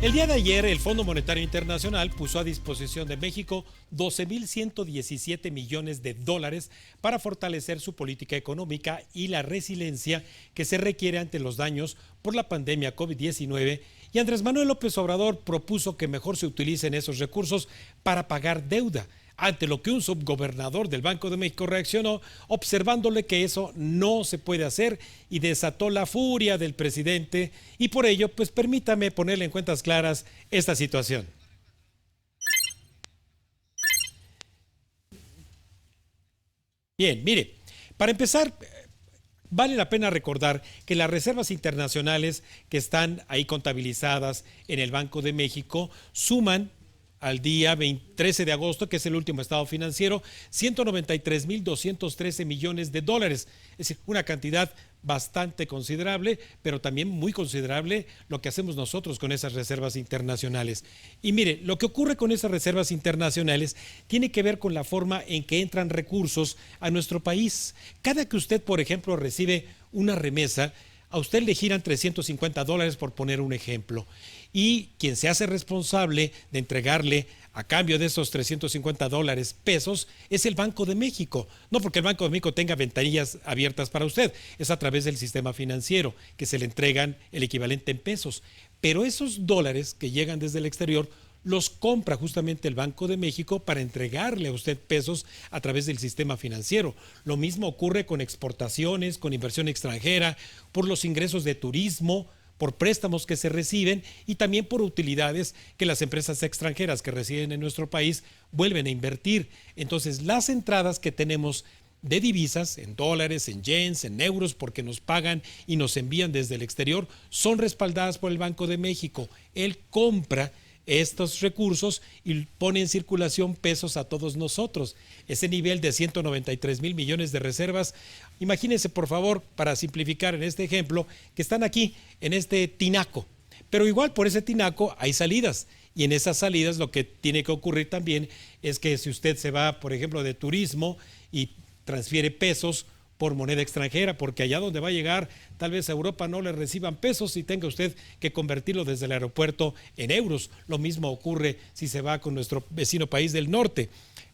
El día de ayer, el Fondo Monetario Internacional puso a disposición de México 12.117 millones de dólares para fortalecer su política económica y la resiliencia que se requiere ante los daños por la pandemia COVID-19. Y Andrés Manuel López Obrador propuso que mejor se utilicen esos recursos para pagar deuda, ante lo que un subgobernador del Banco de México reaccionó observándole que eso no se puede hacer y desató la furia del presidente. Y por ello, pues permítame ponerle en cuentas claras esta situación. Bien, mire, para empezar, vale la pena recordar que las reservas internacionales que están ahí contabilizadas en el Banco de México suman al día 13 de agosto, que es el último estado financiero, 193.213 millones de dólares. Es decir, una cantidad bastante considerable, pero también muy considerable lo que hacemos nosotros con esas reservas internacionales. Y mire, lo que ocurre con esas reservas internacionales tiene que ver con la forma en que entran recursos a nuestro país. Cada que usted, por ejemplo, recibe una remesa, a usted le giran $350, por poner un ejemplo. Y quien se hace responsable de entregarle a cambio de esos $350 pesos es el Banco de México. No porque el Banco de México tenga ventanillas abiertas para usted, es a través del sistema financiero que se le entregan el equivalente en pesos. Pero esos dólares que llegan desde el exterior los compra justamente el Banco de México para entregarle a usted pesos a través del sistema financiero. Lo mismo ocurre con exportaciones, con inversión extranjera, por los ingresos de turismo, por préstamos que se reciben y también por utilidades que las empresas extranjeras que residen en nuestro país vuelven a invertir. Entonces, las entradas que tenemos de divisas, en dólares, en yens, en euros, porque nos pagan y nos envían desde el exterior, son respaldadas por el Banco de México. Él compra estos recursos y pone en circulación pesos a todos nosotros. Ese nivel de 193.000 millones de reservas, imagínense por favor, para simplificar en este ejemplo, que están aquí en este tinaco, pero igual por ese tinaco hay salidas, y en esas salidas lo que tiene que ocurrir también es que si usted se va, por ejemplo, de turismo y transfiere pesos por moneda extranjera, porque allá donde va a llegar, tal vez a Europa no le reciban pesos y tenga usted que convertirlo desde el aeropuerto en euros. Lo mismo ocurre si se va con nuestro vecino país del norte.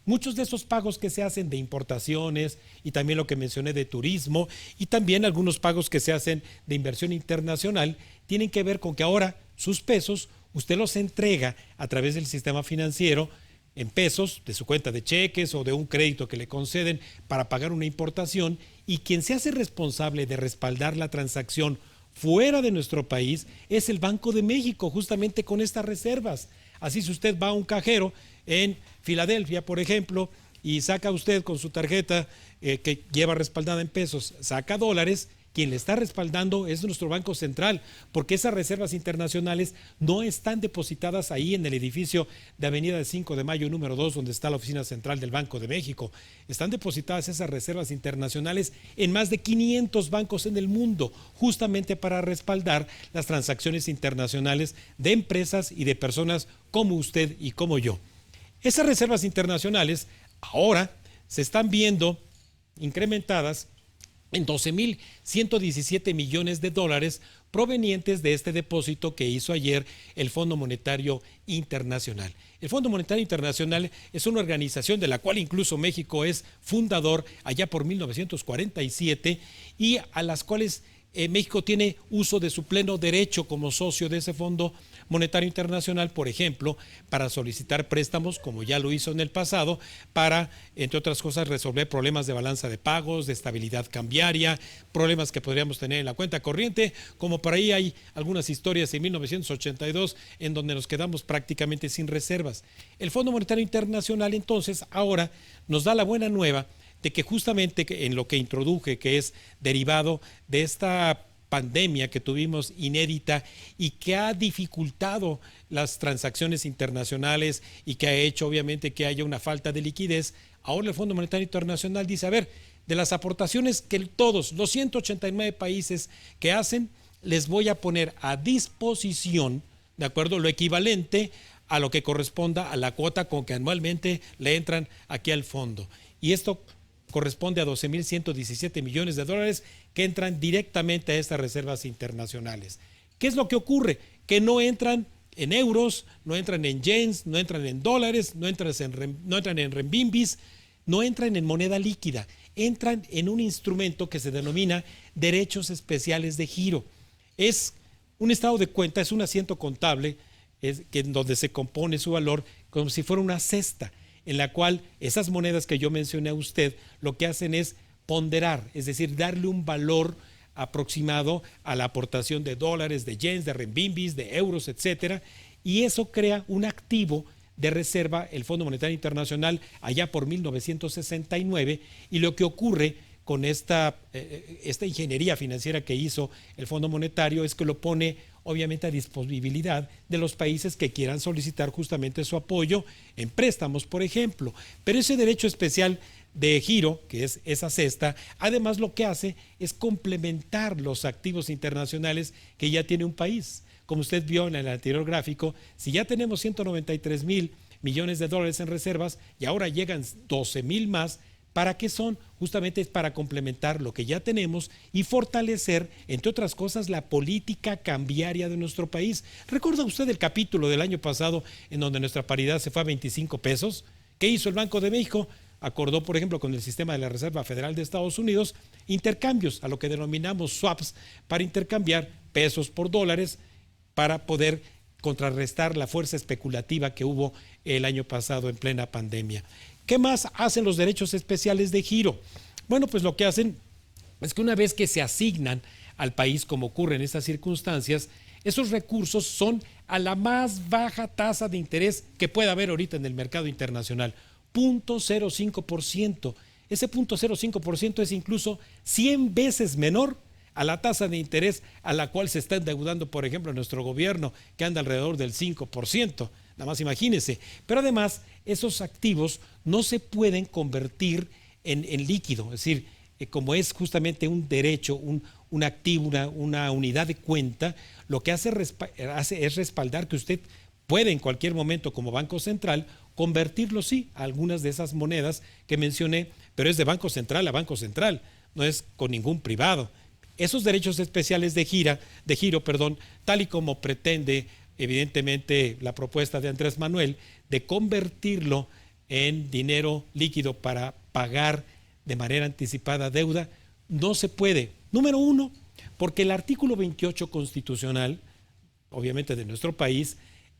Muchos de esos pagos que se hacen de importaciones y también lo que mencioné de turismo y también algunos pagos que se hacen de inversión internacional tienen que ver con que ahora sus pesos usted los entrega a través del sistema financiero en pesos, de su cuenta de cheques o de un crédito que le conceden para pagar una importación, y quien se hace responsable de respaldar la transacción fuera de nuestro país es el Banco de México, justamente con estas reservas. Así, si usted va a un cajero en Filadelfia, por ejemplo, y saca usted con su tarjeta que lleva respaldada en pesos, saca dólares, quien le está respaldando es nuestro Banco Central, porque esas reservas internacionales no están depositadas ahí en el edificio de Avenida de 5 de Mayo número 2, donde está la oficina central del Banco de México. Están depositadas esas reservas internacionales en más de 500 bancos en el mundo, justamente para respaldar las transacciones internacionales de empresas y de personas como usted y como yo. Esas reservas internacionales ahora se están viendo incrementadas en 12.117 millones de dólares provenientes de este depósito que hizo ayer el Fondo Monetario Internacional. El Fondo Monetario Internacional es una organización de la cual incluso México es fundador allá por 1947 y a las cuales México tiene uso de su pleno derecho como socio de ese Fondo Monetario Internacional, por ejemplo, para solicitar préstamos, como ya lo hizo en el pasado, para, entre otras cosas, resolver problemas de balanza de pagos, de estabilidad cambiaria, problemas que podríamos tener en la cuenta corriente, como por ahí hay algunas historias en 1982 en donde nos quedamos prácticamente sin reservas. El Fondo Monetario Internacional, entonces, ahora nos da la buena nueva de que justamente en lo que introduje, que es derivado de esta pandemia que tuvimos inédita y que ha dificultado las transacciones internacionales y que ha hecho obviamente que haya una falta de liquidez, ahora el Fondo Monetario Internacional dice, a ver, de las aportaciones que todos los 189 países que hacen, les voy a poner a disposición, ¿de acuerdo?, lo equivalente a lo que corresponda a la cuota con que anualmente le entran aquí al fondo. Y esto corresponde a 12.117 millones de dólares que entran directamente a estas reservas internacionales. ¿Qué es lo que ocurre? Que no entran en euros, no entran en yens, no entran en dólares, no entran en renminbis, no entran en moneda líquida, entran en un instrumento que se denomina derechos especiales de giro. Es un estado de cuenta, es un asiento contable donde se compone su valor como si fuera una cesta, en la cual esas monedas que yo mencioné a usted lo que hacen es ponderar, es decir, darle un valor aproximado a la aportación de dólares, de yens, de renminbis, de euros, etcétera, y eso crea un activo de reserva, el Fondo Monetario Internacional, allá por 1969, y lo que ocurre con esta ingeniería financiera que hizo el Fondo Monetario es que lo pone obviamente a disponibilidad de los países que quieran solicitar justamente su apoyo en préstamos, por ejemplo. Pero ese derecho especial de giro, que es esa cesta, además lo que hace es complementar los activos internacionales que ya tiene un país. Como usted vio en el anterior gráfico, si ya tenemos 193,000 millones de dólares en reservas y ahora llegan 12,000 más, ¿para qué son? Justamente es para complementar lo que ya tenemos y fortalecer, entre otras cosas, la política cambiaria de nuestro país. ¿Recuerda usted el capítulo del año pasado en donde nuestra paridad se fue a 25 pesos? ¿Qué hizo el Banco de México? Acordó, por ejemplo, con el sistema de la Reserva Federal de Estados Unidos, intercambios, a lo que denominamos swaps, para intercambiar pesos por dólares para poder contrarrestar la fuerza especulativa que hubo el año pasado en plena pandemia. ¿Qué más hacen los derechos especiales de giro? Bueno, pues lo que hacen es que una vez que se asignan al país, como ocurre en estas circunstancias, esos recursos son a la más baja tasa de interés que pueda haber ahorita en el mercado internacional, 0.05%. Ese 0.05% es incluso 100 veces menor a la tasa de interés a la cual se está endeudando, por ejemplo, nuestro gobierno, que anda alrededor del 5%. Nada más imagínense. Pero además, esos activos no se pueden convertir en líquido. Es decir, como es justamente un derecho, un activo, una unidad de cuenta, lo que hace es respaldar que usted puede en cualquier momento, como Banco Central, convertirlo, sí, a algunas de esas monedas que mencioné, pero es de Banco Central a Banco Central, no es con ningún privado. Esos derechos especiales de giro, tal y como pretende evidentemente la propuesta de Andrés Manuel de convertirlo en dinero líquido para pagar de manera anticipada deuda, no se puede. Número uno, porque el artículo 28 constitucional, obviamente de nuestro país,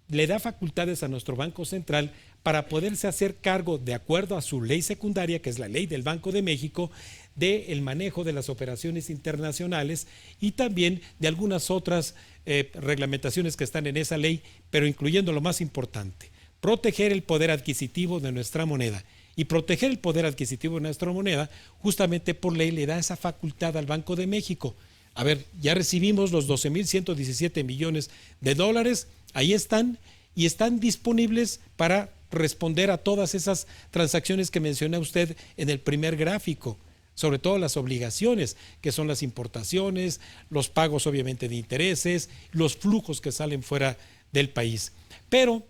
le da facultades a nuestro Banco Central para poderse hacer cargo, de acuerdo a su ley secundaria, que es la ley del Banco de México, del manejo de las operaciones internacionales y también de algunas otras reglamentaciones que están en esa ley, pero incluyendo lo más importante, proteger el poder adquisitivo de nuestra moneda. Y proteger el poder adquisitivo de nuestra moneda, justamente por ley, le da esa facultad al Banco de México. A ver, ya recibimos los 12,117 millones de dólares, ahí están, y están disponibles para responder a todas esas transacciones que menciona usted en el primer gráfico, sobre todo las obligaciones, que son las importaciones, los pagos obviamente de intereses, los flujos que salen fuera del país. Pero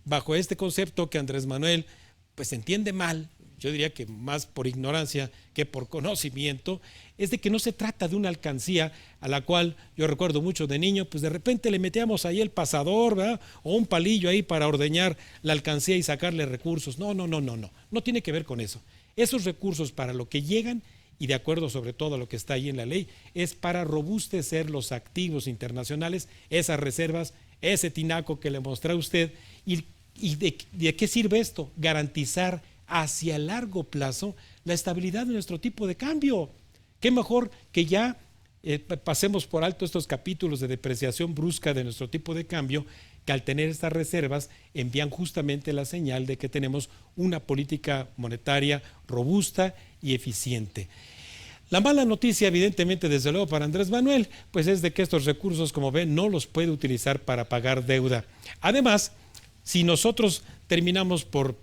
bajo este concepto que Andrés Manuel pues entiende mal, yo diría que más por ignorancia que por conocimiento, es de que no se trata de una alcancía a la cual yo recuerdo mucho de niño, pues de repente le metíamos ahí el pasador, ¿verdad? O un palillo ahí para ordeñar la alcancía y sacarle recursos. No tiene que ver con eso. Esos recursos para lo que llegan, y de acuerdo sobre todo a lo que está ahí en la ley, es para robustecer los activos internacionales, esas reservas, ese tinaco que le mostré a usted. ¿Y de qué sirve esto? Garantizar hacia largo plazo la estabilidad de nuestro tipo de cambio. Qué mejor que ya pasemos por alto estos capítulos de depreciación brusca de nuestro tipo de cambio, que al tener estas reservas envían justamente la señal de que tenemos una política monetaria robusta y eficiente. La mala noticia, evidentemente, desde luego para Andrés Manuel, pues es de que estos recursos, como ven, no los puede utilizar para pagar deuda. Además, si nosotros terminamos por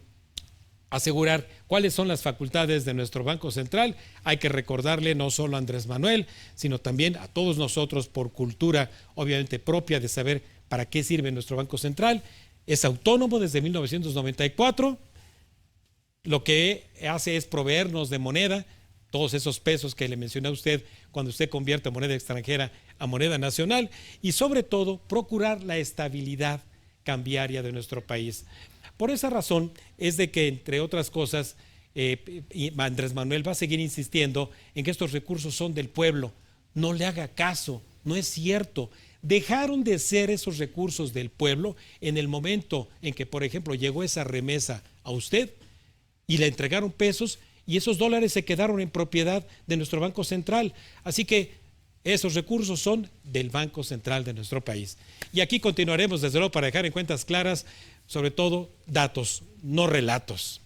asegurar cuáles son las facultades de nuestro Banco Central, hay que recordarle no solo a Andrés Manuel, sino también a todos nosotros por cultura obviamente propia de saber para qué sirve nuestro Banco Central. Es autónomo desde 1994, lo que hace es proveernos de moneda, todos esos pesos que le mencioné a usted cuando usted convierte moneda extranjera a moneda nacional, y sobre todo procurar la estabilidad cambiaria de nuestro país. Por esa razón es de que, entre otras cosas, Andrés Manuel va a seguir insistiendo en que estos recursos son del pueblo. No le haga caso, no es cierto. Dejaron de ser esos recursos del pueblo en el momento en que, por ejemplo, llegó esa remesa a usted y le entregaron pesos y esos dólares se quedaron en propiedad de nuestro Banco Central. Así que esos recursos son del Banco Central de nuestro país. Y aquí continuaremos, desde luego, para dejar en cuentas claras, sobre todo, datos, no relatos.